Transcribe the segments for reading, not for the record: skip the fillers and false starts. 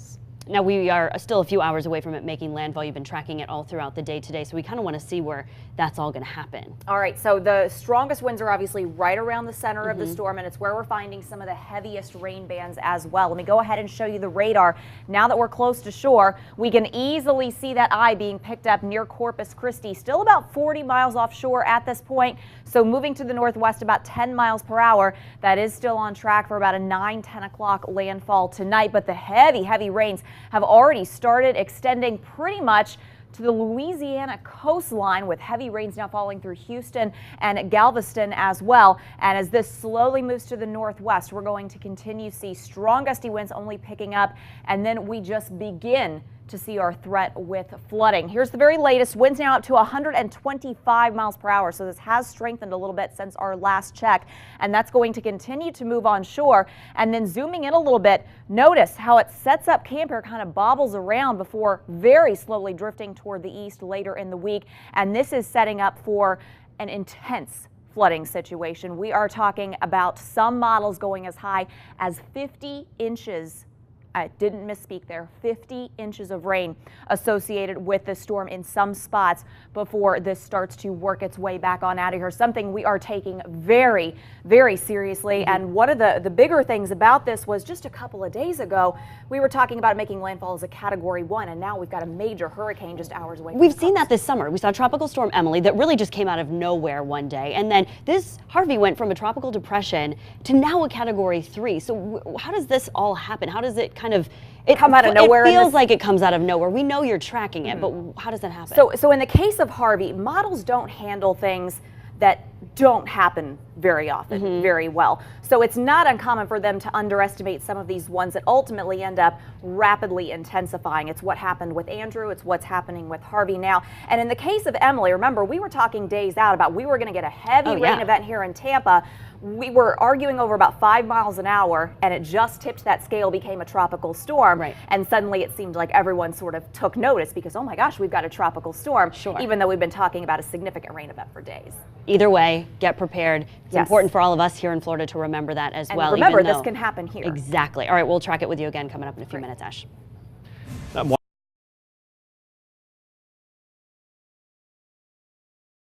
winds. Now, we are still a few hours away from it making landfall. You've been tracking it all throughout the day today, so we kind of want to see where that's all going to happen. All right, so the strongest winds are obviously right around the center of the storm, and it's where we're finding some of the heaviest rain bands as well. Let me go ahead and show you the radar. Now that we're close to shore, we can easily see that eye being picked up near Corpus Christi, still about 40 miles offshore at this point. So moving to the northwest about 10 miles per hour. That is still on track for about a 9-10 o'clock landfall tonight, but the heavy rains have already started extending pretty much to the Louisiana coastline, with heavy rains now falling through Houston and Galveston as well. And as this slowly moves to the northwest, we're going to continue to see strong gusty winds only picking up, and then we just begin to see our threat with flooding. Here's the very latest. Winds now up to 125 miles per hour. So this has strengthened a little bit since our last check, and that's going to continue to move on shore. And then zooming in a little bit, notice how it sets up camp here, kind of bobbles around before very slowly drifting toward the east later in the week. And this is setting up for an intense flooding situation. We are talking about some models going as high as 50 inches. I didn't misspeak there, 50 inches of rain associated with this storm in some spots before this starts to work its way back on out of here. Something we are taking very, very seriously. And one of the bigger things about this was just a couple of days ago, we were talking about making landfall as a Category 1, and now we've got a major hurricane just hours away. We've seen that this summer. We saw Tropical Storm Emily that really just came out of nowhere one day. And then this Harvey went from a tropical depression to now a Category 3. So how does this all happen? How does it kind of come out of nowhere? It feels like it comes out of nowhere. We know you're tracking it, but how does that happen? So in the case of Harvey, models don't handle things that don't happen very often very well. So it's not uncommon for them to underestimate some of these ones that ultimately end up rapidly intensifying. It's what happened with Andrew. It's what's happening with Harvey now. And in the case of Emily, remember, we were talking days out about we were going to get a heavy rain event here in Tampa. We were arguing over about 5 miles an hour, and it just tipped that scale, became a tropical storm. And suddenly it seemed like everyone sort of took notice because, oh my gosh, we've got a tropical storm, even though we've been talking about a significant rain event for days. Either way, get prepared. It's important for all of us here in Florida to remember that as well. Remember, this can happen here. Exactly. All right, we'll track it with you again coming up in a few minutes, Ash.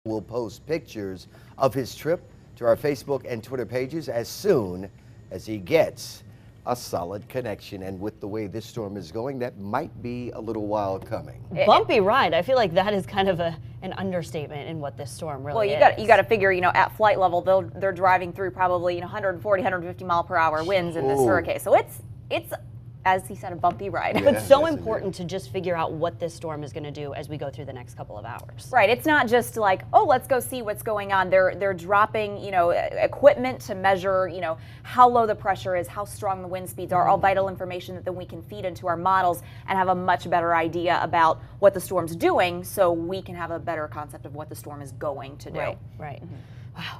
We'll post pictures of his trip to our Facebook and Twitter pages as soon as he gets a solid connection. And with the way this storm is going, that might be a little while coming. Bumpy ride. I feel like that is kind of an understatement in what this storm really is. Well, you got to figure, at flight level, they're driving through probably 140, 150 mile per hour winds in this hurricane. So it's as he said, a bumpy ride. But so important to just figure out what this storm is going to do as we go through the next couple of hours. Right. It's not just like, oh, let's go see what's going on. They're dropping, equipment to measure, how low the pressure is, how strong the wind speeds are, all vital information that then we can feed into our models and have a much better idea about what the storm's doing, so we can have a better concept of what the storm is going to do. Right.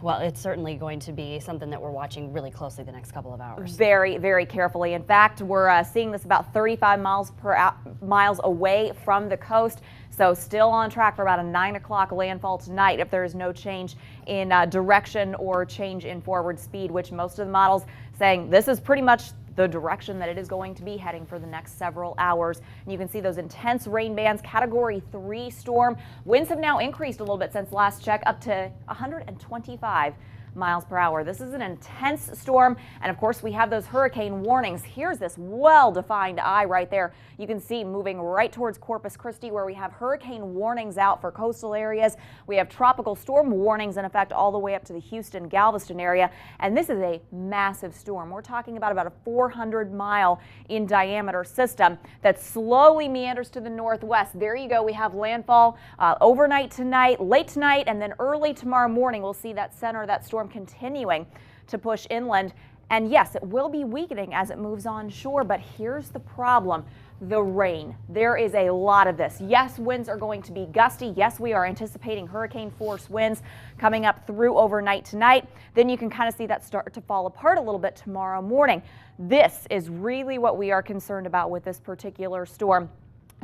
Well, it's certainly going to be something that we're watching really closely the next couple of hours. Very, very carefully. In fact, we're seeing this about 35 miles away from the coast. So still on track for about a 9 o'clock landfall tonight if there is no change in direction or change in forward speed, which most of the models saying this is pretty much the direction that it is going to be heading for the next several hours. And you can see those intense rain bands, Category 3 storm. Winds have now increased a little bit since last check, up to 125 miles per hour. This is an intense storm, and of course we have those hurricane warnings. Here's this well-defined eye right there. You can see moving right towards Corpus Christi, where we have hurricane warnings out for coastal areas. We have tropical storm warnings in effect all the way up to the Houston, Galveston area, and this is a massive storm. We're talking about a 400-mile in diameter system that slowly meanders to the northwest. There you go. We have landfall overnight tonight, late tonight, and then early tomorrow morning. We'll see that center of that storm continuing to push inland. And yes, it will be weakening as it moves on shore, but here's the problem. The rain. There is a lot of this. Yes, winds are going to be gusty. Yes, we are anticipating hurricane force winds coming up through overnight tonight. Then you can kind of see that start to fall apart a little bit tomorrow morning. This is really what we are concerned about with this particular storm.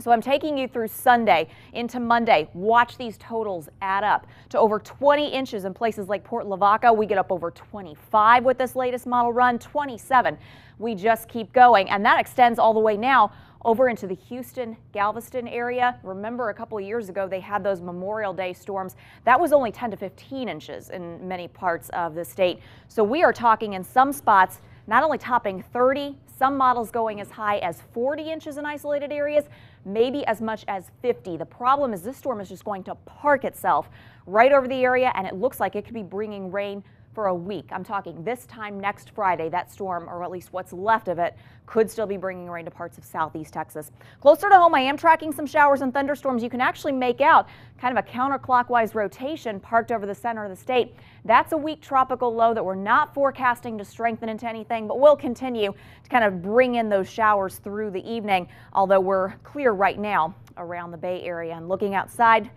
So I'm taking you through Sunday into Monday. Watch these totals add up to over 20 inches in places like Port Lavaca. We get up over 25 with this latest model run, 27. We just keep going, and that extends all the way now over into the Houston, Galveston area. Remember, a couple of years ago, they had those Memorial Day storms. That was only 10 to 15 inches in many parts of the state. So we are talking in some spots, not only topping 30, some models going as high as 40 inches in isolated areas, maybe as much as 50. The problem is this storm is just going to park itself right over the area, and it looks like it could be bringing rain for a week. I'm talking this time next Friday, that storm, or at least what's left of it, could still be bringing rain to parts of southeast Texas. Closer to home, I am tracking some showers and thunderstorms. You can actually make out kind of a counterclockwise rotation parked over the center of the state. That's a weak tropical low that we're not forecasting to strengthen into anything, but will continue to kind of bring in those showers through the evening, although we're clear right now around the Bay Area. And looking outside,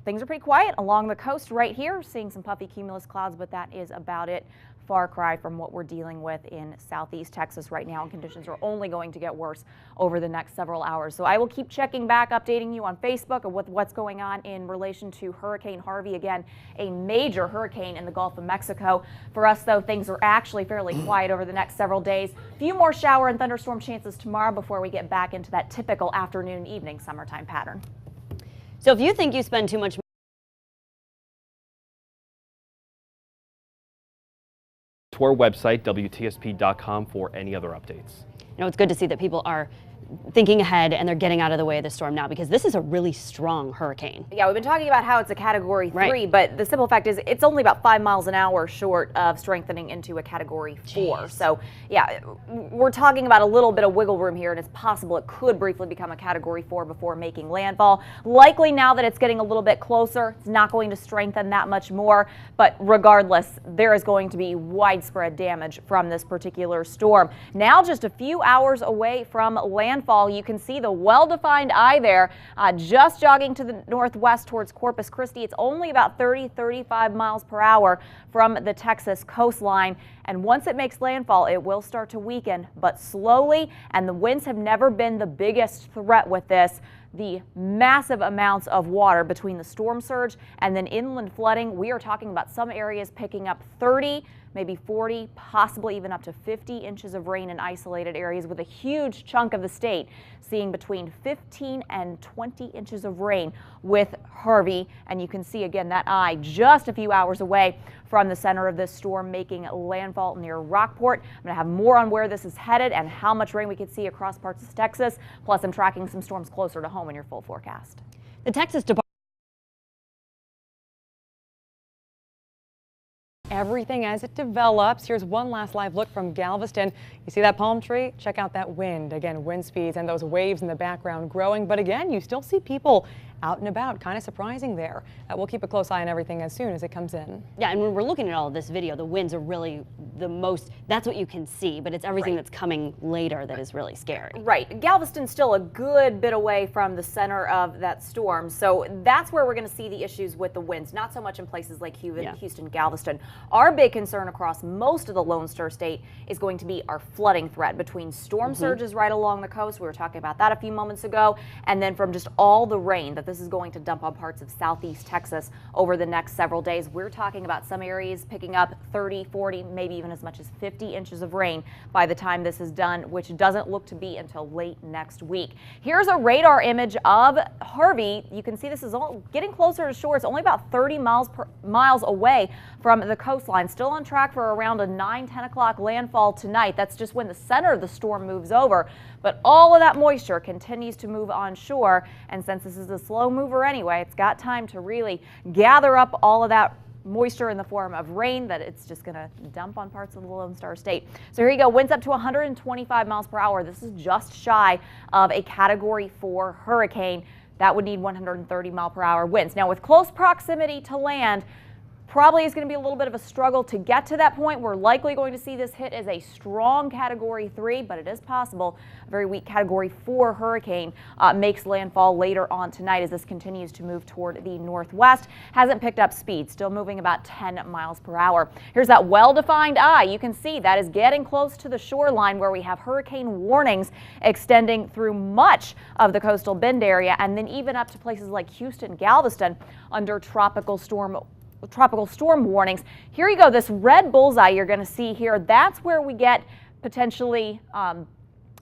things are pretty quiet along the coast right here, seeing some puffy cumulus clouds, but that is about it. Far cry from what we're dealing with in southeast Texas right now, and conditions are only going to get worse over the next several hours. So I will keep checking back, updating you on Facebook with what's going on in relation to Hurricane Harvey. Again, a major hurricane in the Gulf of Mexico. For us, though, things are actually fairly quiet over the next several days. A few more shower and thunderstorm chances tomorrow before we get back into that typical afternoon, evening summertime pattern. So if you think you spend too much to our website, WTSP.com, for any other updates. You know, it's good to see that people are thinking ahead and they're getting out of the way of the storm now, because this is a really strong hurricane. Yeah, we've been talking about how it's a Category 3, right, but the simple fact is it's only about 5 miles an hour short of strengthening into a Category 4. Jeez. So, yeah, we're talking about a little bit of wiggle room here, and it's possible it could briefly become a Category 4 before making landfall. Likely now that it's getting a little bit closer, it's not going to strengthen that much more, but regardless, there is going to be widespread damage from this particular storm. Now just a few hours away from landfall, you can see the well-defined eye there, just jogging to the northwest towards Corpus Christi. It's only about 30-35 miles per hour from the Texas coastline. And once it makes landfall, it will start to weaken, but slowly, and the winds have never been the biggest threat with this. The massive amounts of water between the storm surge and then inland flooding, we are talking about some areas picking up 30, maybe 40, possibly even up to 50 inches of rain in isolated areas, with a huge chunk of the state seeing between 15 and 20 inches of rain with Harvey. And you can see again that eye just a few hours away from the center of this storm, making landfall near Rockport. I'm going to have more on where this is headed and how much rain we could see across parts of Texas. Plus, I'm tracking some storms closer to home in your full forecast. The Texas Department everything as it develops. Here's one last live look from Galveston. You see that palm tree? Check out that wind. Again, wind speeds and those waves in the background growing. But again, you still see people out and about. Kind of surprising there. We'll keep a close eye on everything as soon as it comes in. Yeah, and when we're looking at all of this video, the winds are really the most, that's what you can see, but it's everything that's coming later that is really scary. Right. Galveston's still a good bit away from the center of that storm, so that's where we're going to see the issues with the winds, not so much in places like Houston, Galveston. Our big concern across most of the Lone Star State is going to be our flooding threat between storm surges right along the coast. We were talking about that a few moments ago, and then from just all the rain that this is going to dump on parts of southeast Texas over the next several days. We're talking about some areas picking up 30, 40, maybe even as much as 50 inches of rain by the time this is done, which doesn't look to be until late next week. Here's a radar image of Harvey. You can see this is all getting closer to shore. It's only about 30 miles away from the coastline. Still on track for around a 9-10 o'clock landfall tonight. That's just when the center of the storm moves over. But all of that moisture continues to move onshore, and since this is a slow mover anyway, it's got time to really gather up all of that moisture in the form of rain that it's just going to dump on parts of the Lone Star State. So here you go, winds up to 125 miles per hour. This is just shy of a Category 4 hurricane. That would need 130 mile per hour winds. Now, with close proximity to land, probably is going to be a little bit of a struggle to get to that point. We're likely going to see this hit as a strong Category 3, but it is possible a very weak Category 4 hurricane makes landfall later on tonight as this continues to move toward the northwest. Hasn't picked up speed, still moving about 10 miles per hour. Here's that well-defined eye. You can see that is getting close to the shoreline where we have hurricane warnings extending through much of the coastal bend area, and then even up to places like Houston, Galveston under tropical storm warnings. Here you go, this red bullseye you're going to see here, that's where we get potentially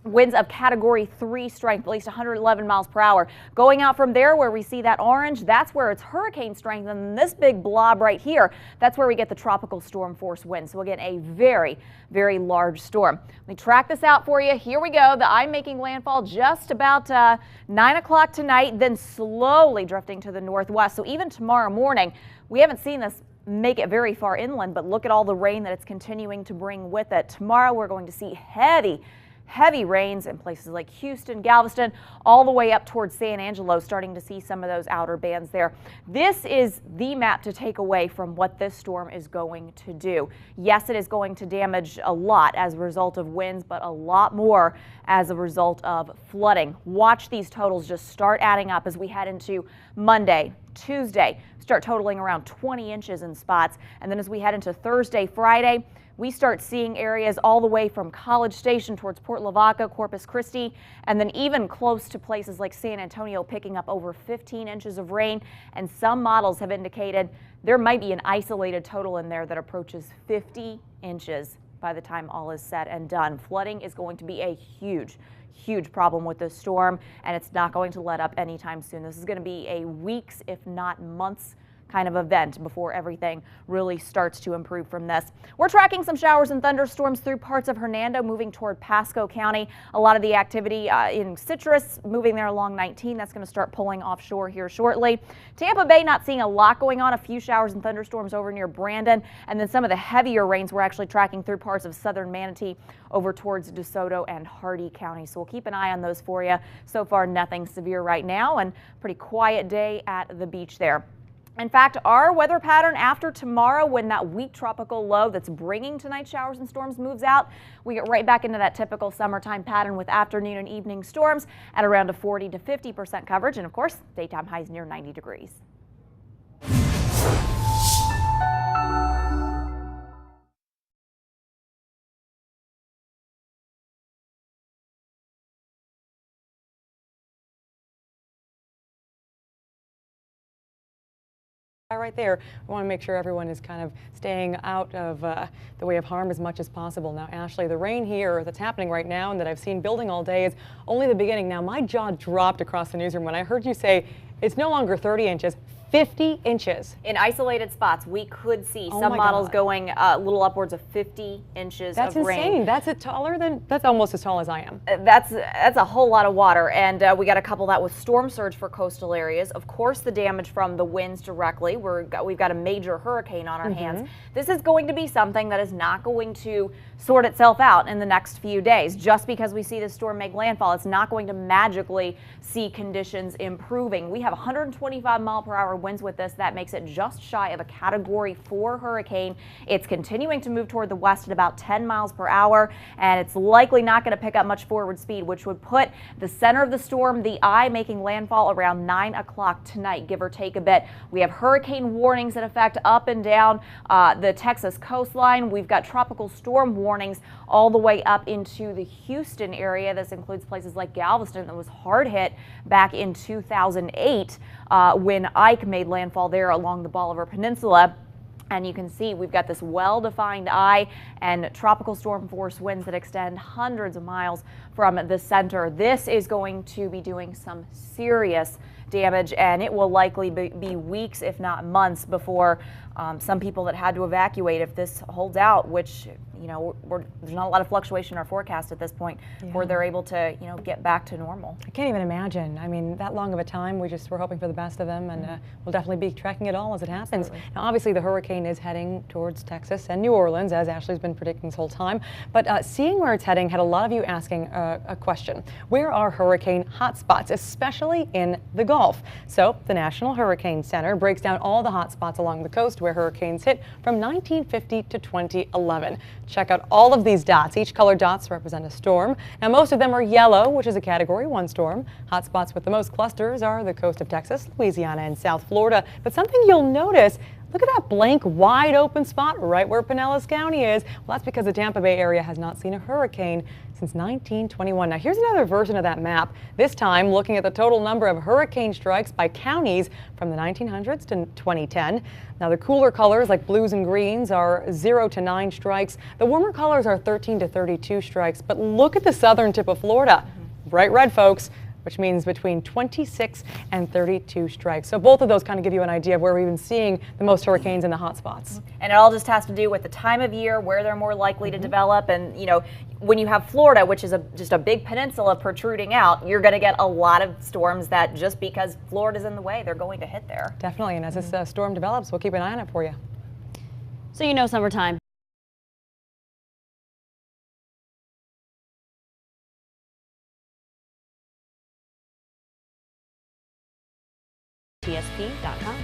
Winds of Category 3 strength, at least 111 miles per hour. Going out from there where we see that orange, that's where it's hurricane strength. And this big blob right here, that's where we get the tropical storm force wind. So again, a very, very large storm. Let me track this out for you. Here we go. The eye making landfall just about 9 o'clock tonight, then slowly drifting to the northwest. So even tomorrow morning, we haven't seen this make it very far inland, but look at all the rain that it's continuing to bring with it. Tomorrow we're going to see heavy rains in places like Houston, Galveston, all the way up towards San Angelo, starting to see some of those outer bands there. This is the map to take away from what this storm is going to do. Yes, it is going to damage a lot as a result of winds, but a lot more as a result of flooding. Watch these totals just start adding up as we head into Monday, Tuesday, start totaling around 20 inches in spots. And then as we head into Thursday, Friday, we start seeing areas all the way from College Station towards Port Lavaca, Corpus Christi, and then even close to places like San Antonio picking up over 15 inches of rain. And some models have indicated there might be an isolated total in there that approaches 50 inches by the time all is said and done. Flooding is going to be a huge problem with this storm, and it's not going to let up anytime soon. This is going to be a weeks, if not months, kind of event before everything really starts to improve from this. We're tracking some showers and thunderstorms through parts of Hernando, moving toward Pasco County. A lot of the activity in Citrus, moving there along 19. That's going to start pulling offshore here shortly. Tampa Bay not seeing a lot going on. A few showers and thunderstorms over near Brandon, and then some of the heavier rains we're actually tracking through parts of southern Manatee over towards DeSoto and Hardy County. So we'll keep an eye on those for you. So far, nothing severe right now, and pretty quiet day at the beach there. In fact, our weather pattern after tomorrow, when that weak tropical low that's bringing tonight's showers and storms moves out, we get right back into that typical summertime pattern with afternoon and evening storms at around a 40 to 50% coverage. And of course, daytime highs near 90 degrees. Right there, we want to make sure everyone is kind of staying out of the way of harm as much as possible. Now, Ashley, the rain here that's happening right now and that I've seen building all day is only the beginning. Now, my jaw dropped across the newsroom when I heard you say it's no longer 30 inches. 50 inches. In isolated spots, we could see some models going a little upwards of 50 inches of rain. That's insane. That's almost as tall as I am. That's a whole lot of water, and we got to couple that with storm surge for coastal areas. Of course, the damage from the winds directly. We've got a major hurricane on our hands. This is going to be something that is not going to sort itself out in the next few days. Just because we see this storm make landfall, it's not going to magically see conditions improving. We have 125 mile per hour winds with this. That makes it just shy of a Category 4 hurricane. It's continuing to move toward the west at about 10 miles per hour, and it's likely not going to pick up much forward speed, which would put the center of the storm, the eye, making landfall around 9 o'clock tonight, give or take a bit. We have hurricane warnings in effect up and down the Texas coastline. We've got tropical storm warnings all the way up into the Houston area. This includes places like Galveston that was hard hit back in 2008 when Ike made landfall there along the Bolivar Peninsula. And you can see we've got this well-defined eye and tropical storm force winds that extend hundreds of miles from the center. This is going to be doing some serious damage, and it will likely be weeks, if not months, before some people that had to evacuate, if this holds out, which, you know, there's not a lot of fluctuation in our forecast at this point, where they're able to, you know, get back to normal. I can't even imagine. I mean, that long of a time. We're hoping for the best of them, and we'll definitely be tracking it all as it happens. Absolutely. Now, obviously, the hurricane is heading towards Texas and New Orleans, as Ashley's been predicting this whole time. But seeing where it's heading had a lot of you asking a question. Where are hurricane hotspots, especially in the Gulf? So the National Hurricane Center breaks down all the hotspots along the coast where hurricanes hit from 1950 to 2011. Check out all of these dots. Each colored dots represent a storm. Now, most of them are yellow, which is a Category 1 storm. Hotspots with the most clusters are the coast of Texas, Louisiana, and South Florida. But something you'll notice, Look at that blank, wide open spot right where Pinellas County is. Well, that's because the Tampa Bay area has not seen a hurricane since 1921. Now, here's another version of that map, this time looking at the total number of hurricane strikes by counties from the 1900s to 2010. Now, the cooler colors like blues and greens are 0 to 9 strikes. The warmer colors are 13 to 32 strikes. But look at the southern tip of Florida. Bright red, folks, which means between 26 and 32 strikes. So both of those kind of give you an idea of where we've been seeing the most hurricanes in the hot spots. And it all just has to do with the time of year, where they're more likely to develop. And, you know, when you have Florida, which is just a big peninsula protruding out, you're going to get a lot of storms that just because Florida's in the way, they're going to hit there. Definitely. And as this storm develops, we'll keep an eye on it for you. So you know summertime. TSP.com.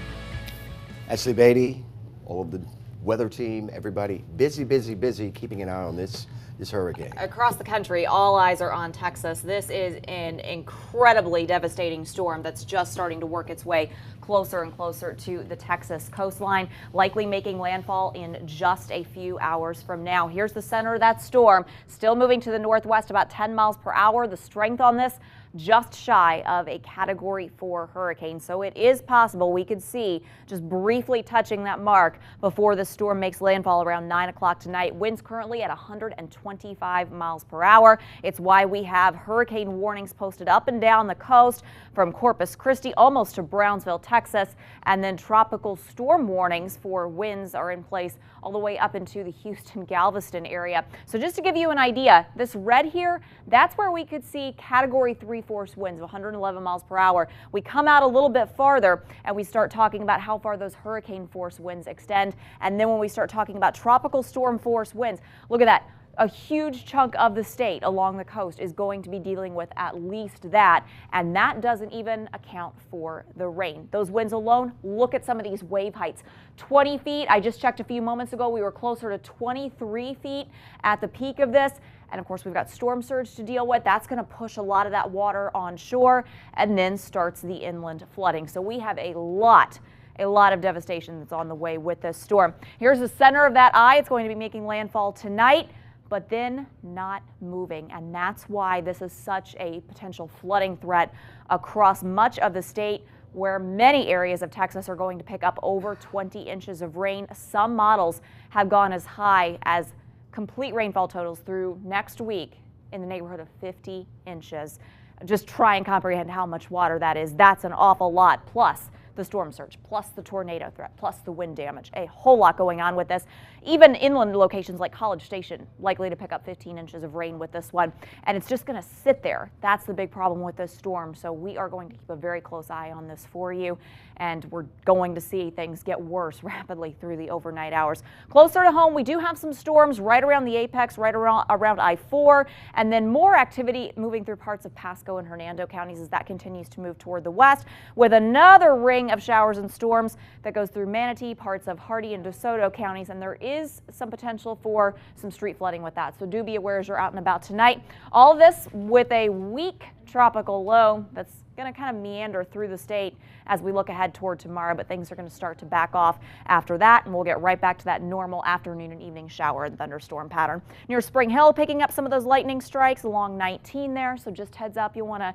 Ashley Beatty, all of the weather team, everybody, busy, busy, busy, keeping an eye on this hurricane. Across the country, all eyes are on Texas. This is an incredibly devastating storm that's just starting to work its way closer and closer to the Texas coastline, likely making landfall in just a few hours from now. Here's the center of that storm, still moving to the northwest about 10 miles per hour. The strength on this just shy of a Category 4 hurricane. So it is possible we could see just briefly touching that mark before the storm makes landfall around 9 o'clock tonight. Winds currently at 125 miles per hour. It's why we have hurricane warnings posted up and down the coast from Corpus Christi almost to Brownsville, Texas, and then tropical storm warnings for winds are in place all the way up into the Houston, Galveston area. So just to give you an idea, this red here, that's where we could see Category 3 force winds of 111 miles per hour. We come out a little bit farther and we start talking about how far those hurricane force winds extend. And then when we start talking about tropical storm force winds, look at that. A huge chunk of the state along the coast is going to be dealing with at least that, and that doesn't even account for the rain. Those winds alone, look at some of these wave heights. 20 feet, I just checked a few moments ago, we were closer to 23 feet at the peak of this. And of course, we've got storm surge to deal with. That's going to push a lot of that water on shore and then starts the inland flooding. So we have a lot of devastation that's on the way with this storm. Here's the center of that eye. It's going to be making landfall tonight, but then not moving. And that's why this is such a potential flooding threat across much of the state, where many areas of Texas are going to pick up over 20 inches of rain. Some models have gone as high as complete rainfall totals through next week in the neighborhood of 50 inches. Just try and comprehend how much water that is. That's an awful lot, plus the storm surge, plus the tornado threat, plus the wind damage. A whole lot going on with this. Even inland locations like College Station likely to pick up 15 inches of rain with this one, and it's just going to sit there. That's the big problem with this storm. So we are going to keep a very close eye on this for you, and we're going to see things get worse rapidly through the overnight hours. Closer to home, we do have some storms right around the apex, right around I-4, and then more activity moving through parts of Pasco and Hernando counties as that continues to move toward the west, with another ring of showers and storms that goes through Manatee, parts of Hardy and DeSoto counties, and there is some potential for some street flooding with that. So do be aware as you're out and about tonight. All of this with a weak tropical low that's going to kind of meander through the state as we look ahead toward tomorrow, but things are going to start to back off after that, and we'll get right back to that normal afternoon and evening shower and thunderstorm pattern. Near Spring Hill, picking up some of those lightning strikes along 19 there, so just heads up, you'll want to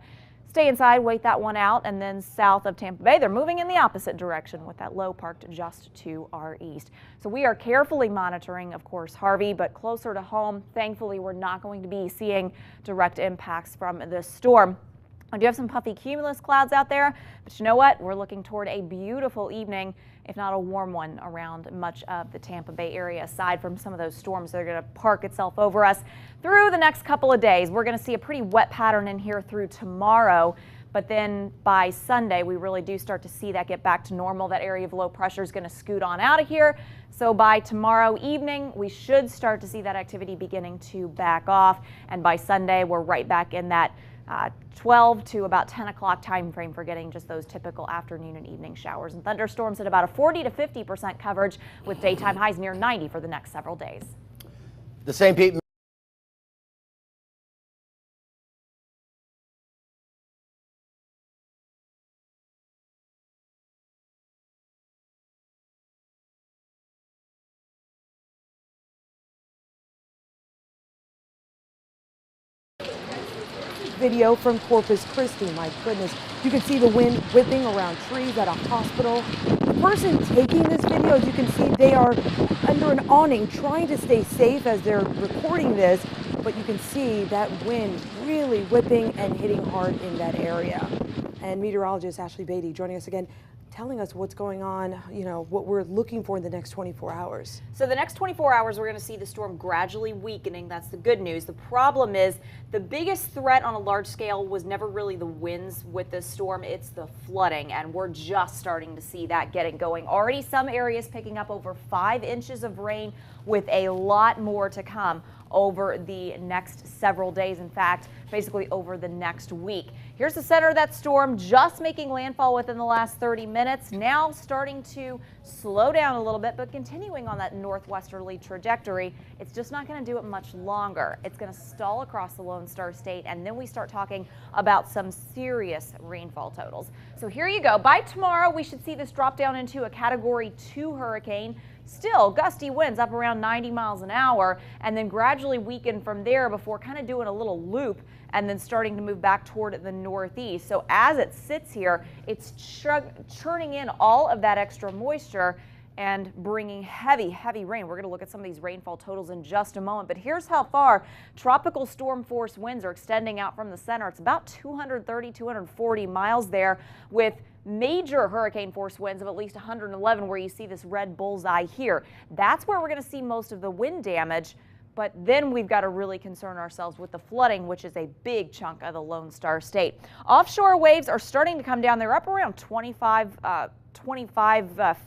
stay inside, wait that one out. And then south of Tampa Bay, they're moving in the opposite direction with that low parked just to our east. So we are carefully monitoring, of course, Harvey, but closer to home, thankfully, we're not going to be seeing direct impacts from this storm. I do have some puffy cumulus clouds out there, but you know what? We're looking toward a beautiful evening, if not a warm one, around much of the Tampa Bay area, aside from some of those storms that are going to park itself over us through the next couple of days. We're going to see a pretty wet pattern in here through tomorrow, but then by Sunday, we really do start to see that get back to normal. That area of low pressure is going to scoot on out of here. So by tomorrow evening, we should start to see that activity beginning to back off. And by Sunday, we're right back in that 12 to about 10 o'clock time frame for getting just those typical afternoon and evening showers and thunderstorms at about a 40 to 50% coverage, with daytime highs near 90 for the next several days. The St. Pete video from Corpus Christi. My goodness, you can see the wind whipping around trees at a hospital. The person taking this video, as you can see, they are under an awning trying to stay safe as they're recording this, but you can see that wind really whipping and hitting hard in that area. And meteorologist Ashley Beatty joining us again, telling us what's going on, you know, what we're looking for in the next 24 hours. So the next 24 hours, we're going to see the storm gradually weakening. That's the good news. The problem is the biggest threat on a large scale was never really the winds with this storm. It's the flooding, and we're just starting to see that getting going. Already some areas picking up over 5 inches of rain, with a lot more to come over the next several days. In fact, basically over the next week. Here's the center of that storm, just making landfall within the last 30 minutes. Now starting to slow down a little bit, but continuing on that northwesterly trajectory. It's just not going to do it much longer. It's going to stall across the Lone Star State, and then we start talking about some serious rainfall totals. So here you go. By tomorrow, we should see this drop down into a Category 2 hurricane. Still gusty winds up around 90 miles an hour, and then gradually weaken from there before kind of doing a little loop and then starting to move back toward the northeast. So as it sits here, it's churning in all of that extra moisture and bringing heavy rain. We're going to look at some of these rainfall totals in just a moment, but here's how far tropical storm force winds are extending out from the center. It's about 230, 240 miles there, with major hurricane force winds of at least 111, where you see this red bullseye here. That's where we're going to see most of the wind damage. But then we've got to really concern ourselves with the flooding, which is a big chunk of the Lone Star State. Offshore waves are starting to come down. They're up around 25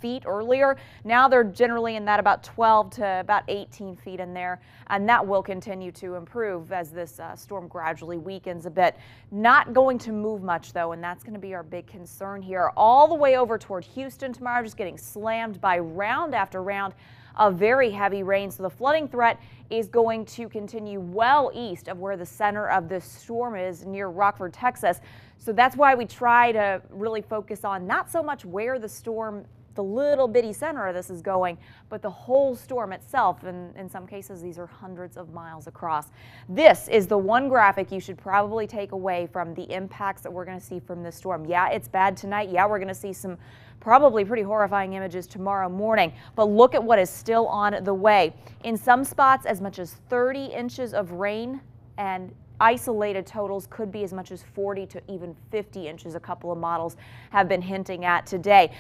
feet earlier. Now they're generally in that about 12 to about 18 feet in there, and that will continue to improve as this storm gradually weakens a bit. Not going to move much though, and that's going to be our big concern here. All the way over toward Houston tomorrow, just getting slammed by round after round of very heavy rain. So the flooding threat is going to continue well east of where the center of this storm is, near Rockford, Texas. So that's why we try to really focus on not so much where the storm, the little bitty center of this is going, but the whole storm itself. And in some cases, these are hundreds of miles across. This is the one graphic you should probably take away from the impacts that we're going to see from this storm. Yeah, it's bad tonight. Yeah, we're going to see some probably pretty horrifying images tomorrow morning, but look at what is still on the way. In some spots, as much as 30 inches of rain, and isolated totals could be as much as 40 to even 50 inches. A couple of models have been hinting at today.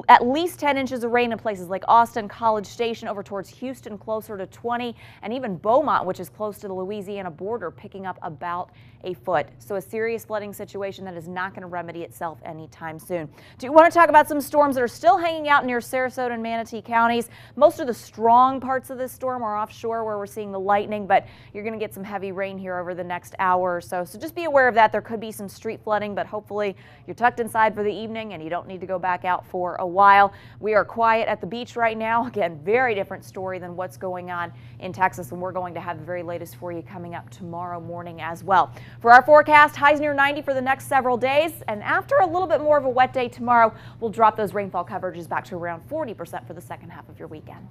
At least 10 inches of rain in places like Austin, College Station, over towards Houston, closer to 20, and even Beaumont, which is close to the Louisiana border, picking up about a foot. So a serious flooding situation that is not going to remedy itself anytime soon. Do you want to talk about some storms that are still hanging out near Sarasota and Manatee counties? Most of the strong parts of this storm are offshore, where we're seeing the lightning, but you're going to get some heavy rain here over the next hour or so. So just be aware of that. There could be some street flooding, but hopefully you're tucked inside for the evening and you don't need to go back out for a while. We are quiet at the beach right now. Again, very different story than what's going on in Texas, and we're going to have the very latest for you coming up tomorrow morning as well. For our forecast, highs near 90 for the next several days, and after a little bit more of a wet day tomorrow, we'll drop those rainfall coverages back to around 40% for the second half of your weekend.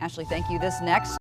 Ashley, thank you. This next